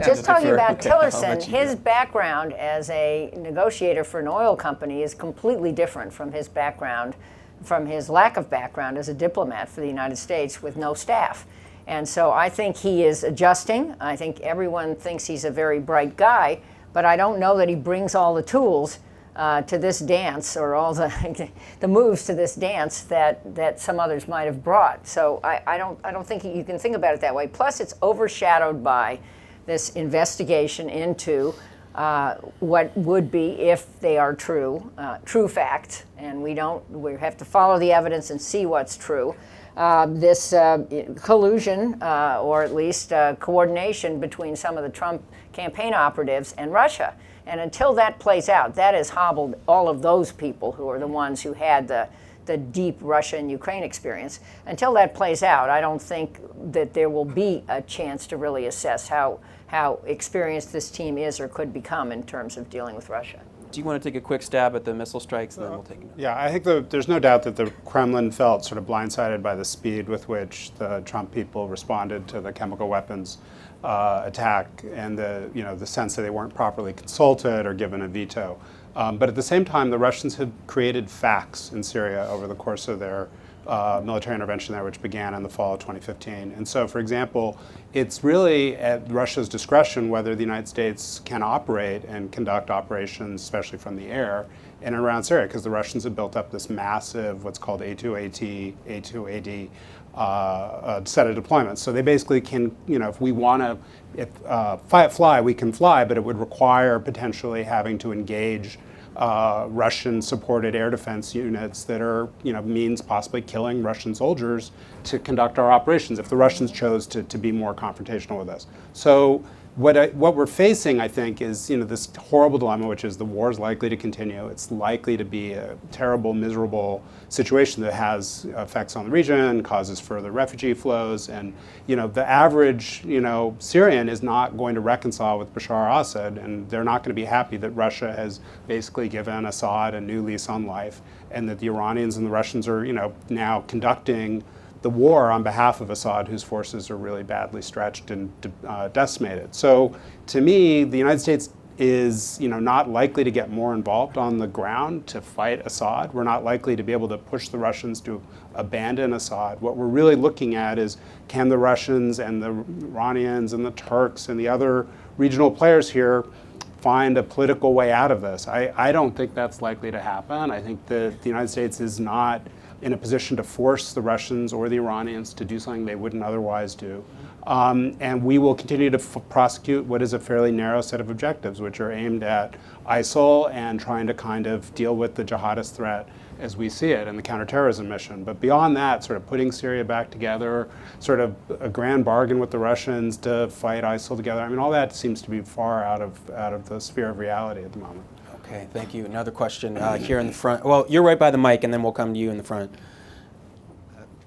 Just talking about Tillerson, his background as a negotiator for an oil company is completely different from his background, from his lack of background as a diplomat for the United States with no staff. And so I think he is adjusting. I think everyone thinks he's a very bright guy, but I don't know that he brings all the tools to this dance, or all the the moves to this dance that some others might have brought. So I don't think you can think about it that way. Plus, it's overshadowed by this investigation into what would be, if they are true, true facts, and we have to follow the evidence and see what's true. This collusion, or at least coordination between some of the Trump campaign operatives and Russia. And until that plays out, that has hobbled all of those people who are the ones who had the deep Russia and Ukraine experience. Until that plays out, I don't think that there will be a chance to really assess how experienced this team is or could become in terms of dealing with Russia. Do you want to take a quick stab at the missile strikes, and then we'll take it? Yeah, I think there's no doubt that the Kremlin felt sort of blindsided by the speed with which the Trump people responded to the chemical weapons attack, and the sense that they weren't properly consulted or given a veto. But at the same time, the Russians have created facts in Syria over the course of their military intervention there, which began in the fall of 2015. And so, for example, it's really at Russia's discretion whether the United States can operate and conduct operations, especially from the air, in and around Syria, because the Russians have built up this massive, what's called A2AT, A2AD set of deployments. So they basically can, if we want to fly, we can fly, but it would require potentially having to engage Russian-supported air defense units that are, means possibly killing Russian soldiers to conduct our operations if the Russians chose to be more confrontational with us. So what we're facing, I think, is this horrible dilemma, which is the war is likely to continue. It's likely to be a terrible, miserable situation that has effects on the region, causes further refugee flows, and the average Syrian is not going to reconcile with Bashar al-Assad, and they're not going to be happy that Russia has basically given Assad a new lease on life, and that the Iranians and the Russians are now conducting the war on behalf of Assad, whose forces are really badly stretched and decimated. So to me, the United States is not likely to get more involved on the ground to fight Assad. We're not likely to be able to push the Russians to abandon Assad. What we're really looking at is, can the Russians and the Iranians and the Turks and the other regional players here find a political way out of this? I don't think that's likely to happen. I think that the United States is not in a position to force the Russians or the Iranians to do something they wouldn't otherwise do. And we will continue to prosecute what is a fairly narrow set of objectives, which are aimed at ISIL and trying to kind of deal with the jihadist threat as we see it in the counterterrorism mission. But beyond that, sort of putting Syria back together, sort of a grand bargain with the Russians to fight ISIL together, all that seems to be far out of the sphere of reality at the moment. Okay, thank you. Another question here in the front. Well, you're right by the mic, and then we'll come to you in the front.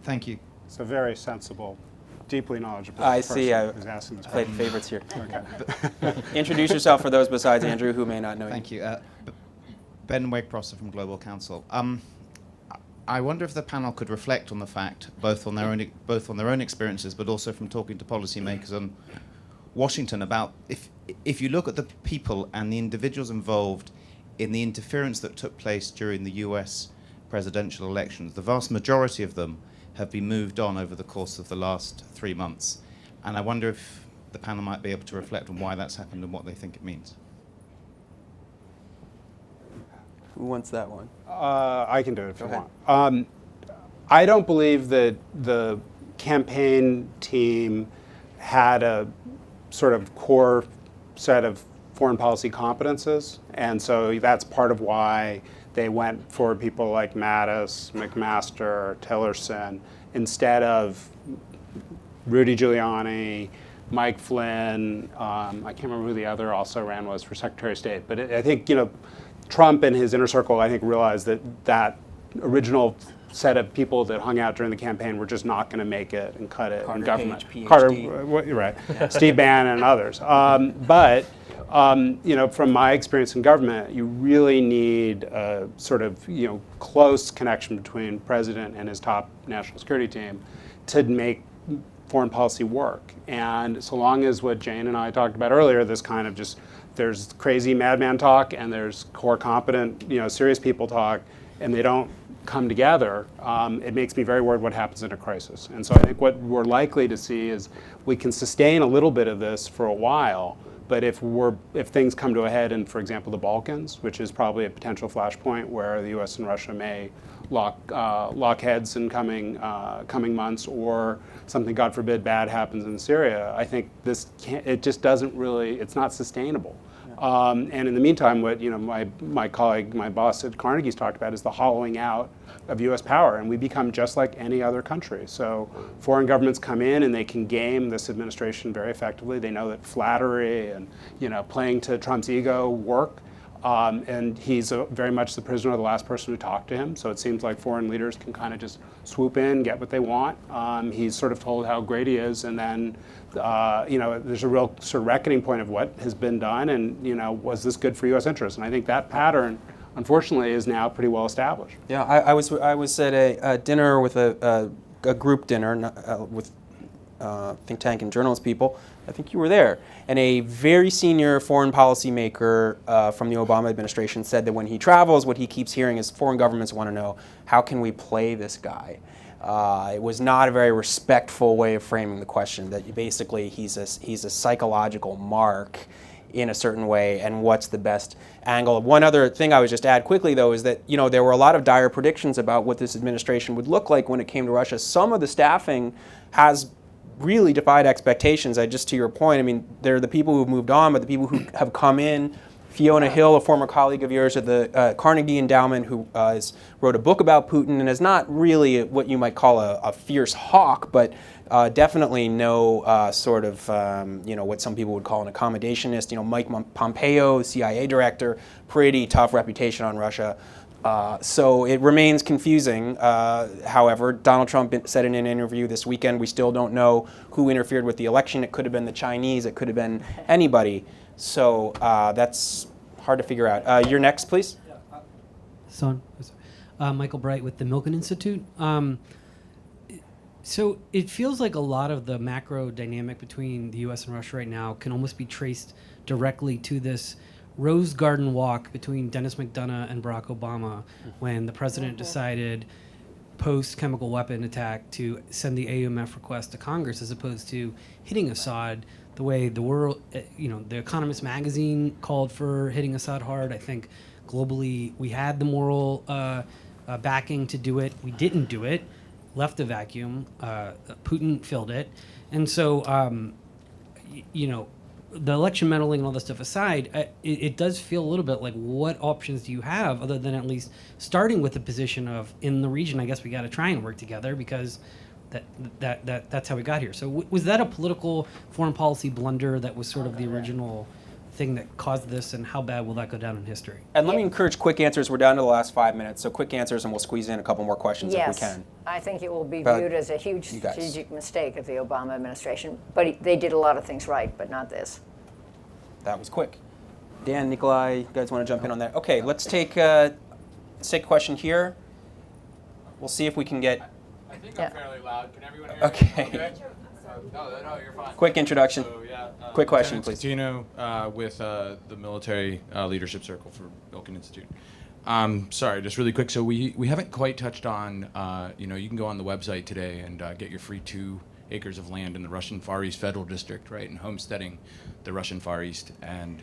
Thank you. It's a very sensible, deeply knowledgeable I person see. who's asking this Played question. favorites here. Okay. Introduce yourself for those besides Andrew who may not know Thank you. you. Ben Wake-Prosser from Global Counsel. I wonder if the panel could reflect on the fact, both on their own experiences, but also from talking to policymakers in Washington, about if you look at the people and the individuals involved in the interference that took place during the U.S. presidential elections, the vast majority of them have been moved on over the course of the last 3 months. And I wonder if the panel might be able to reflect on why that's happened and what they think it means. Who wants that one? I can do it if Go you ahead. want. I don't believe that the campaign team had a sort of core set of foreign policy competences, and so that's part of why they went for people like Mattis, McMaster, Tillerson, instead of Rudy Giuliani, Mike Flynn. I can't remember who the other also ran was for Secretary of State, but I think Trump and his inner circle, I think, realized that original set of people that hung out during the campaign were just not going to make it and cut it in government. Page, Carter, you're right. Steve Bannon and others. But from my experience in government, you really need a sort of close connection between president and his top national security team to make foreign policy work. And so long as what Jane and I talked about earlier, this kind of just there's crazy madman talk and there's core competent, serious people talk, and they don't come together, it makes me very worried what happens in a crisis. And so I think what we're likely to see is we can sustain a little bit of this for a while, But if things come to a head in, for example, the Balkans, which is probably a potential flashpoint where the U.S. and Russia may lock heads in coming months, or something, God forbid, bad happens in Syria, I think it just doesn't really, it's not sustainable. And in the meantime, what my colleague, my boss at Carnegie's talked about is the hollowing out of U.S. power, and we become just like any other country. So foreign governments come in and they can game this administration very effectively. They know that flattery and playing to Trump's ego work. And he's very much the prisoner of the last person who talked to him. So it seems like foreign leaders can kind of just swoop in, get what they want. He's sort of told how great he is, and then there's a real sort of reckoning point of what has been done, and was this good for U.S. interests? And I think that pattern, unfortunately, is now pretty well established. Yeah, I was at a dinner with a group dinner with think tank and journalist people. I think you were there. And a very senior foreign policy maker from the Obama administration said that when he travels, what he keeps hearing is foreign governments want to know, how can we play this guy? It was not a very respectful way of framing the question, that basically he's a psychological mark in a certain way, and what's the best angle. One other thing I would just add quickly, though, is that there were a lot of dire predictions about what this administration would look like when it came to Russia. Some of the staffing has really defied expectations. Just to your point, I mean, there are the people who've moved on, but the people who have come in, Fiona Hill, a former colleague of yours at the Carnegie Endowment, who wrote a book about Putin and is not really what you might call a fierce hawk, but definitely no sort of, what some people would call an accommodationist. Mike Pompeo, CIA director, pretty tough reputation on Russia. So it remains confusing. However, Donald Trump said in an interview this weekend, we still don't know who interfered with the election. It could have been the Chinese. It could have been anybody. So that's hard to figure out. You're next, please. Michael Bright with the Milken Institute. So it feels like a lot of the macro dynamic between the U.S. and Russia right now can almost be traced directly to this Rose Garden walk between Dennis McDonough and Barack Obama when the president decided post-chemical weapon attack to send the AUMF request to Congress, as opposed to hitting Assad the way the world, the Economist magazine called for hitting Assad hard. I think globally we had the moral backing to do it. We didn't do it, left a vacuum. Putin filled it. And so, the election meddling and all this stuff aside, it does feel a little bit like, what options do you have other than at least starting with the position of, in the region, I guess we got to try and work together, because that's how we got here. So was that a political foreign policy blunder that was sort of the original thing that caused this, and how bad will that go down in history? And let me encourage quick answers. We're down to the last 5 minutes, so quick answers, and we'll squeeze in a couple more questions if we can. I think it will be viewed as a huge strategic mistake of the Obama administration, but they did a lot of things right, but not this. That was quick. Dan, Nikolai, you guys want to jump in on that? Okay, let's take a question here. We'll see if we can get... I think I'm fairly loud. Can everyone hear me? Okay. No, you're fine. Quick introduction. So, quick question, please. Coutinho with the Military Leadership Circle for Milken Institute. Sorry, just really quick. So we haven't quite touched on, you can go on the website today and get your free 2 acres of land in the Russian Far East Federal District, right, and homesteading the Russian Far East, and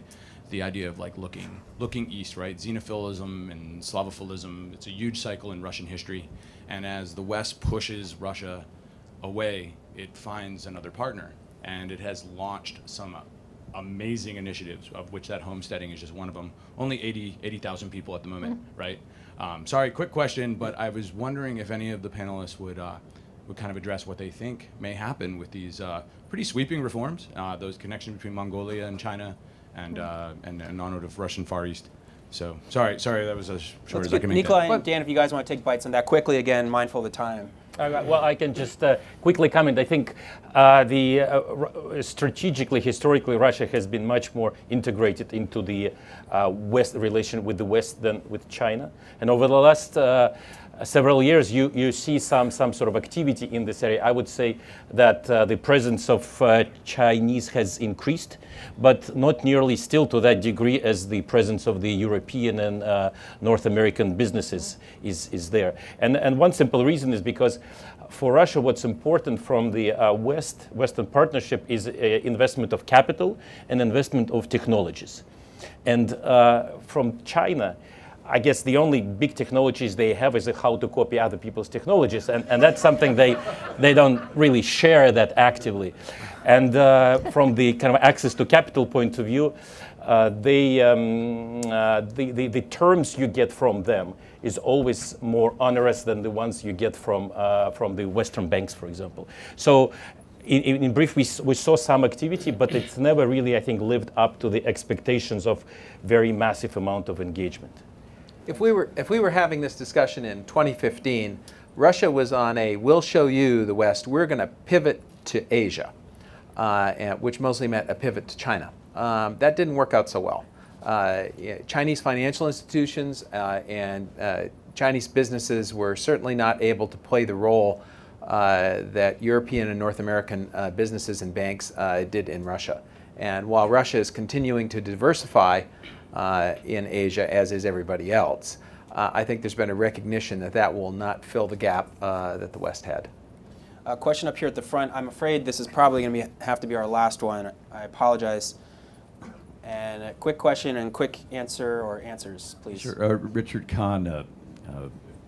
the idea of like looking east, right, xenophilism and Slavophilism. It's a huge cycle in Russian history, and as the West pushes Russia away, it finds another partner, and it has launched some amazing initiatives, of which that homesteading is just one of them. Only 80,000 people at the moment, right? Sorry, quick question, but I was wondering if any of the panelists would kind of address what they think may happen with these pretty sweeping reforms, those connections between Mongolia and China, and an onward of Russian Far East. So sorry, that was as short as I can make. Nikolai and Dan, if you guys want to take bites on that quickly, again, mindful of the time. Well, I can just quickly comment. I think strategically, historically, Russia has been much more integrated into the West relation with the West than with China. And over the last several years, you see some sort of activity in this area. I would say that the presence of Chinese has increased, but not nearly still to that degree as the presence of the European and North American businesses is there. And one simple reason is because for Russia, what's important from the Western partnership is investment of capital and investment of technologies. And from China, I guess the only big technologies they have is how to copy other people's technologies, and that's something they don't really share that actively. And from the kind of access to capital point of view, the terms you get from them is always more onerous than the ones you get from the Western banks, for example. So in brief, we saw some activity, but it's never really, I think, lived up to the expectations of very massive amount of engagement. If we were having this discussion in 2015, Russia was on a "we'll show you, the West, we're going to pivot to Asia," which mostly meant a pivot to China. That didn't work out so well. Chinese financial institutions and Chinese businesses were certainly not able to play the role that European and North American businesses and banks did in Russia. And while Russia is continuing to diversify in Asia, as is everybody else, I think there's been a recognition that that will not fill the gap that the West had. A question up here at the front. I'm afraid this is probably going to have to be our last one. I apologize. And a quick question and quick answer or answers, please. Sure. Richard Kahn,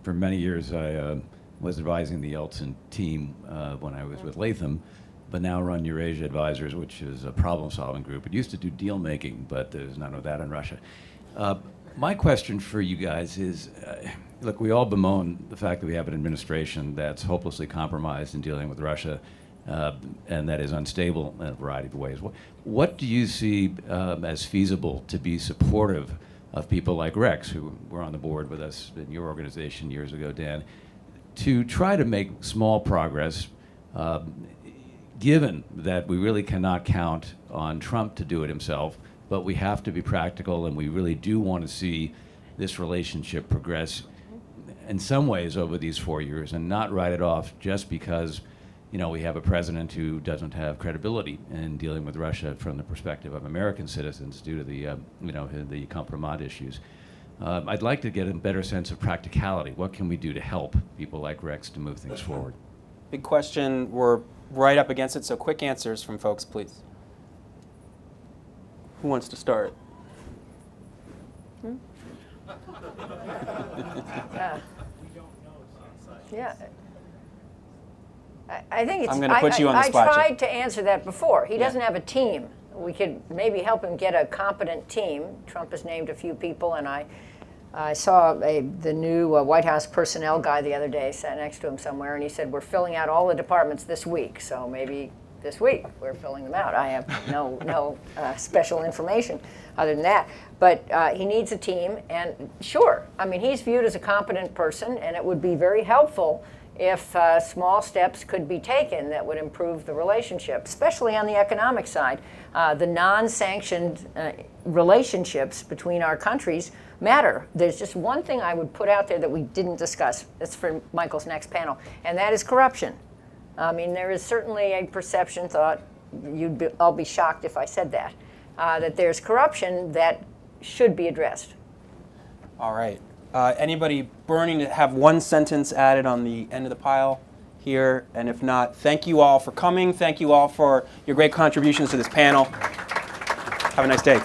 for many years I was advising the Yeltsin team when I was with Latham, but now run Eurasia Advisors, which is a problem-solving group. It used to do deal-making, but there's none of that in Russia. My question for you guys is, look, we all bemoan the fact that we have an administration that's hopelessly compromised in dealing with Russia, and that is unstable in a variety of ways. What do you see as feasible to be supportive of people like Rex, who were on the board with us in your organization years ago, Dan, to try to make small progress, given that we really cannot count on Trump to do it himself, but we have to be practical, and we really do want to see this relationship progress in some ways over these 4 years, and not write it off just because, you know, we have a president who doesn't have credibility in dealing with Russia from the perspective of American citizens due to the, the compromat issues. I'd like to get a better sense of practicality. What can we do to help people like Rex to move things forward? Big question. We're right up against it, so quick answers from folks, please. Who wants to start? Yeah. I think it's. I'm going to put you on the spot. I tried to answer that before. He doesn't have a team. We could maybe help him get a competent team. Trump has named a few people, and I saw the new White House personnel guy the other day, sat next to him somewhere, and he said, we're filling out all the departments this week, so maybe this week we're filling them out. I have no special information other than that. But he needs a team, and sure, I mean, he's viewed as a competent person, and it would be very helpful if small steps could be taken that would improve the relationship, especially on the economic side. The non-sanctioned relationships between our countries matter. There's just one thing I would put out there that we didn't discuss. That's for Michael's next panel, and that is corruption. I mean, there is certainly a perception, I'll be shocked if I said that, that there's corruption that should be addressed. All right. Anybody burning to have one sentence added on the end of the pile here? And if not, thank you all for coming. Thank you all for your great contributions to this panel. Have a nice day.